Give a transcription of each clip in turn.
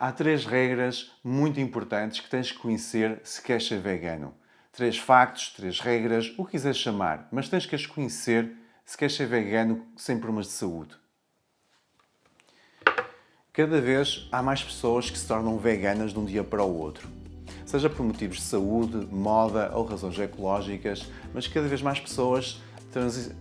Há 3 regras muito importantes que tens que conhecer se queres ser vegano. 3 factos, 3 regras, o que quiseres chamar, mas tens que as conhecer se queres ser vegano sem problemas de saúde. Cada vez há mais pessoas que se tornam veganas de um dia para o outro. Seja por motivos de saúde, moda ou razões ecológicas, mas cada vez mais pessoas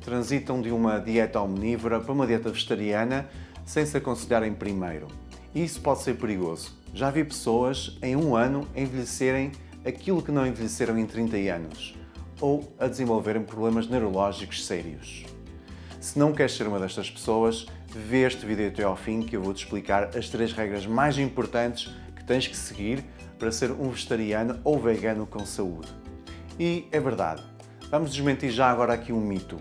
transitam de uma dieta omnívora para uma dieta vegetariana sem se aconselharem primeiro. E isso pode ser perigoso. Já vi pessoas em um ano envelhecerem aquilo que não envelheceram em 30 anos ou a desenvolverem problemas neurológicos sérios. Se não queres ser uma destas pessoas, vê este vídeo até ao fim que eu vou-te explicar as 3 regras mais importantes que tens que seguir para ser um vegetariano ou vegano com saúde. E é verdade, vamos desmentir já agora aqui um mito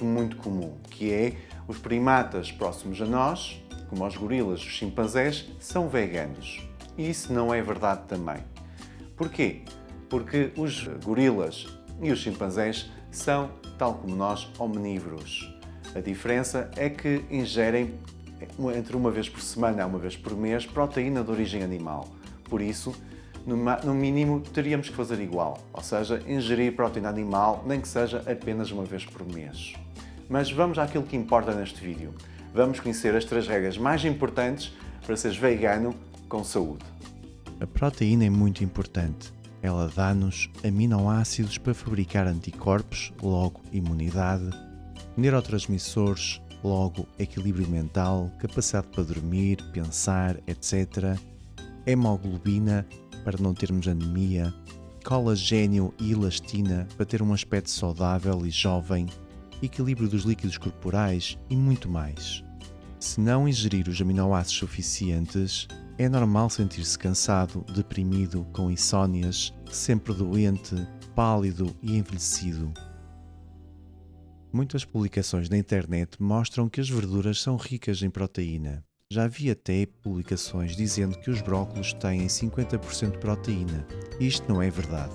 muito comum, que é os primatas próximos a nós, como os gorilas e os chimpanzés, são veganos. E isso não é verdade também. Porquê? Porque os gorilas e os chimpanzés são, tal como nós, omnívoros. A diferença é que ingerem entre uma vez por semana a uma vez por mês proteína de origem animal. Por isso, no mínimo, teríamos que fazer igual, ou seja, ingerir proteína animal, nem que seja apenas uma vez por mês. Mas vamos àquilo que importa neste vídeo. Vamos conhecer as 3 regras mais importantes para seres vegano com saúde. A proteína é muito importante. Ela dá-nos aminoácidos para fabricar anticorpos, logo imunidade, neurotransmissores, logo equilíbrio mental, capacidade para dormir, pensar, etc. Hemoglobina, para não termos anemia, colagênio e elastina, para ter um aspecto saudável e jovem, equilíbrio dos líquidos corporais e muito mais. Se não ingerir os aminoácidos suficientes, é normal sentir-se cansado, deprimido, com insónias, sempre doente, pálido e envelhecido. Muitas publicações na internet mostram que as verduras são ricas em proteína. Já vi até publicações dizendo que os brócolos têm 50% de proteína. Isto não é verdade.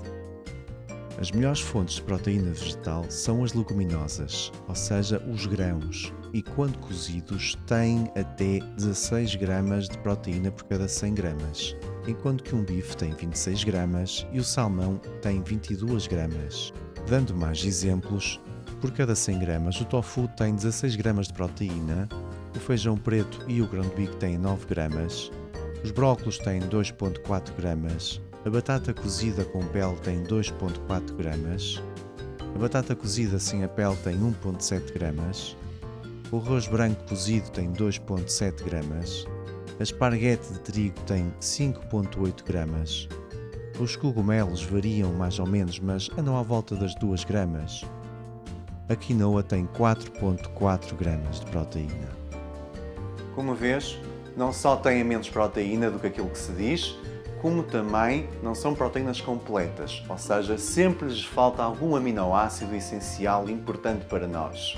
As melhores fontes de proteína vegetal são as leguminosas, ou seja, os grãos, e quando cozidos têm até 16 gramas de proteína por cada 100 gramas, enquanto que um bife tem 26 gramas e o salmão tem 22 gramas. Dando mais exemplos, por cada 100 gramas o tofu tem 16 gramas de proteína, o feijão preto e o grão de bico têm 9 gramas, os brócolos têm 2,4 gramas, a batata cozida com pele tem 2,4 gramas, a batata cozida sem a pele tem 1,7 gramas, o arroz branco cozido tem 2,7 gramas, a esparguete de trigo tem 5,8 gramas, os cogumelos variam mais ou menos, mas andam à volta das 2 gramas. A quinoa tem 4,4 gramas de proteína. Como vês, não só têm menos proteína do que aquilo que se diz, como também não são proteínas completas, ou seja, sempre lhes falta algum aminoácido essencial importante para nós.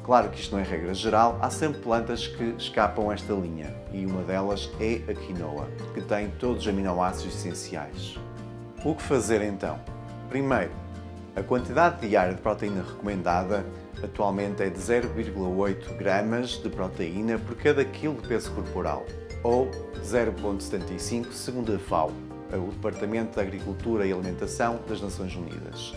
Claro que isto não é regra geral, há sempre plantas que escapam esta linha, e uma delas é a quinoa, que tem todos os aminoácidos essenciais. O que fazer então? Primeiro, a quantidade diária de proteína recomendada atualmente é de 0,8 gramas de proteína por cada quilo de peso corporal, ou 0,75 segundo a FAO, o Departamento de Agricultura e Alimentação das Nações Unidas.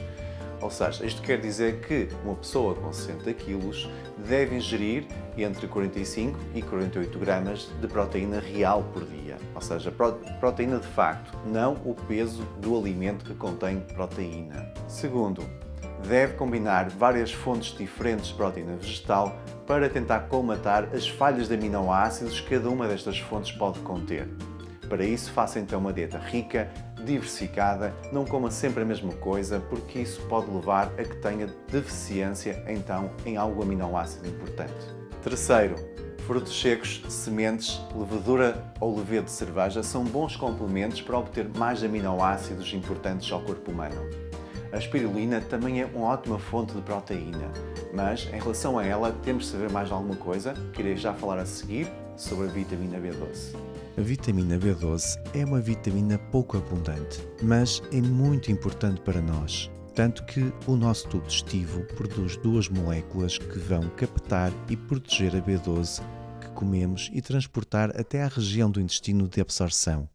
Ou seja, isto quer dizer que uma pessoa com 60 kg deve ingerir entre 45 e 48 gramas de proteína real por dia. Ou seja, proteína de facto, não o peso do alimento que contém proteína. Segundo, deve combinar várias fontes diferentes de proteína vegetal para tentar colmatar as falhas de aminoácidos que cada uma destas fontes pode conter. Para isso, faça então uma dieta rica, diversificada, não coma sempre a mesma coisa, porque isso pode levar a que tenha deficiência então em algum aminoácido importante. Terceiro, frutos secos, sementes, levedura ou levedo de cerveja são bons complementos para obter mais aminoácidos importantes ao corpo humano. A espirulina também é uma ótima fonte de proteína, mas em relação a ela temos de saber mais de alguma coisa, que irei já falar a seguir sobre a vitamina B12. A vitamina B12 é uma vitamina pouco abundante, mas é muito importante para nós, tanto que o nosso tubo digestivo produz 2 moléculas que vão captar e proteger a B12 que comemos e transportar até à região do intestino de absorção.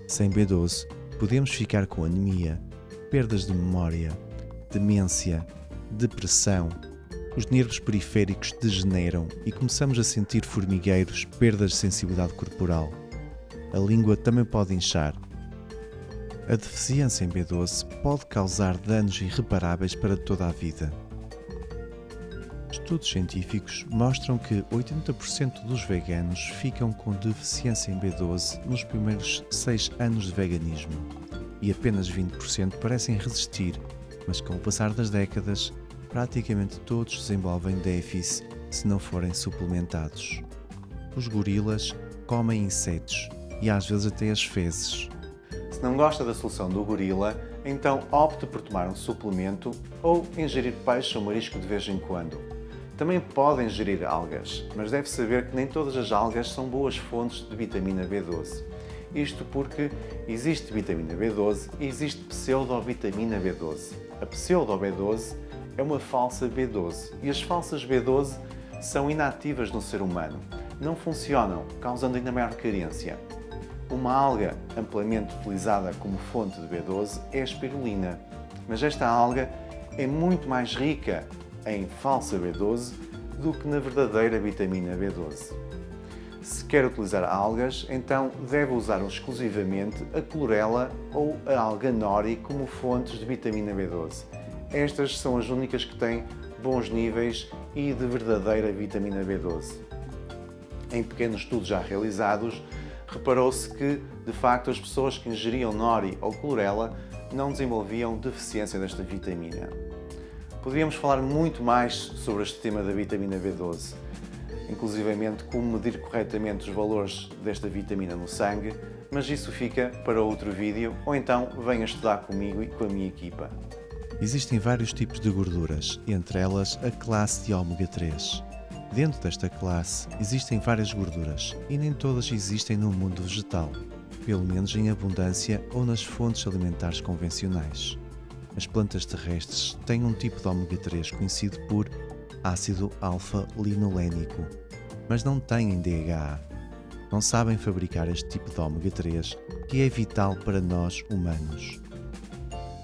Sem B12, podemos ficar com anemia, perdas de memória, demência, depressão, os nervos periféricos degeneram e começamos a sentir formigueiros, perdas de sensibilidade corporal. A língua também pode inchar. A deficiência em B12 pode causar danos irreparáveis para toda a vida. Estudos científicos mostram que 80% dos veganos ficam com deficiência em B12 nos primeiros 6 anos de veganismo e apenas 20% parecem resistir, mas com o passar das décadas, praticamente todos desenvolvem déficit se não forem suplementados. Os gorilas comem insetos e às vezes até as fezes. Se não gosta da solução do gorila, então opte por tomar um suplemento ou ingerir peixe ou marisco de vez em quando. Também pode ingerir algas, mas deve saber que nem todas as algas são boas fontes de vitamina B12. Isto porque existe vitamina B12 e existe pseudovitamina B12. A pseudo-B12 é uma falsa B12 e as falsas B12 são inativas no ser humano. Não funcionam, causando ainda maior carência. Uma alga amplamente utilizada como fonte de B12 é a espirulina, mas esta alga é muito mais rica em falsa B12 do que na verdadeira vitamina B12. Se quer utilizar algas, então deve usar exclusivamente a clorela ou a alga nori como fontes de vitamina B12. Estas são as únicas que têm bons níveis e de verdadeira vitamina B12. Em pequenos estudos já realizados, reparou-se que, de facto, as pessoas que ingeriam nori ou clorela não desenvolviam deficiência desta vitamina. Poderíamos falar muito mais sobre este tema da vitamina B12, inclusivamente como medir corretamente os valores desta vitamina no sangue, mas isso fica para outro vídeo, ou então venha estudar comigo e com a minha equipa. Existem vários tipos de gorduras, entre elas a classe de ômega 3. Dentro desta classe existem várias gorduras e nem todas existem no mundo vegetal, pelo menos em abundância ou nas fontes alimentares convencionais. As plantas terrestres têm um tipo de ômega 3 conhecido por ácido alfa-linolénico, mas não têm DHA. Não sabem fabricar este tipo de ômega 3, que é vital para nós humanos.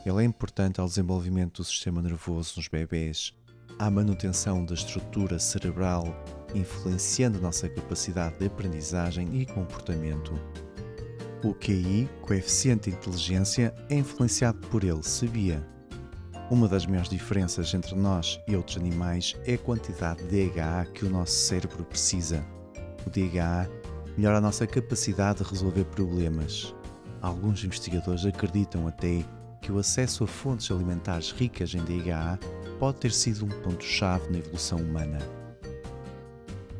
Ele é importante ao desenvolvimento do sistema nervoso nos bebês, à manutenção da estrutura cerebral, influenciando a nossa capacidade de aprendizagem e comportamento. O QI, coeficiente de inteligência, é influenciado por ele, sabia? Uma das maiores diferenças entre nós e outros animais é a quantidade de DHA que o nosso cérebro precisa. O DHA melhora a nossa capacidade de resolver problemas. Alguns investigadores acreditam até que o acesso a fontes alimentares ricas em DHA pode ter sido um ponto-chave na evolução humana.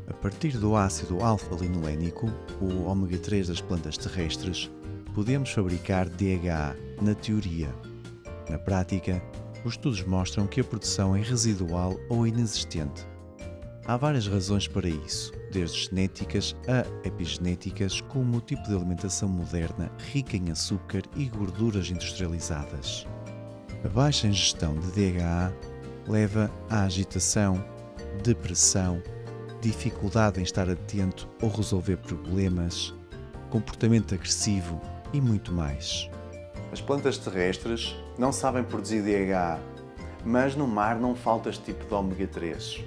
A partir do ácido alfa-linolénico, o ômega 3 das plantas terrestres, podemos fabricar DHA, na teoria. Na prática, os estudos mostram que a produção é residual ou inexistente. Há várias razões para isso, desde genéticas a epigenéticas, como o tipo de alimentação moderna rica em açúcar e gorduras industrializadas. A baixa ingestão de DHA leva à agitação, depressão, dificuldade em estar atento ou resolver problemas, comportamento agressivo e muito mais. As plantas terrestres não sabem produzir DHA, mas no mar não falta este tipo de ômega 3.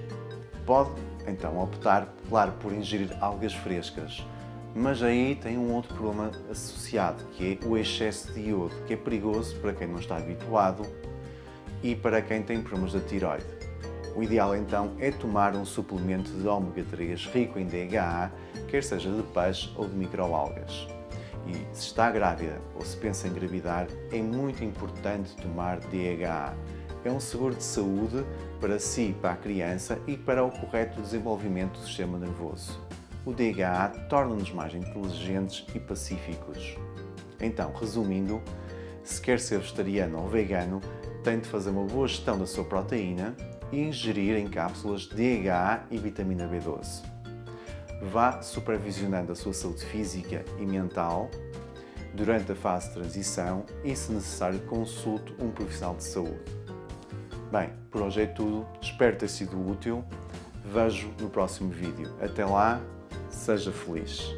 Pode, então, optar, claro, por ingerir algas frescas, mas aí tem um outro problema associado, que é o excesso de iodo, que é perigoso para quem não está habituado e para quem tem problemas da tiroide. O ideal, então, é tomar um suplemento de ômega 3 rico em DHA, quer seja de peixe ou de microalgas. E se está grávida ou se pensa em engravidar, é muito importante tomar DHA. É um seguro de saúde para si, para a criança e para o correto desenvolvimento do sistema nervoso. O DHA torna-nos mais inteligentes e pacíficos. Então, resumindo, se quer ser vegetariano ou vegano, tem de fazer uma boa gestão da sua proteína e ingerir em cápsulas DHA e vitamina B12. Vá supervisionando a sua saúde física e mental durante a fase de transição e, se necessário, consulte um profissional de saúde. Bem, por hoje é tudo. Espero ter sido útil. Vejo no próximo vídeo. Até lá, seja feliz!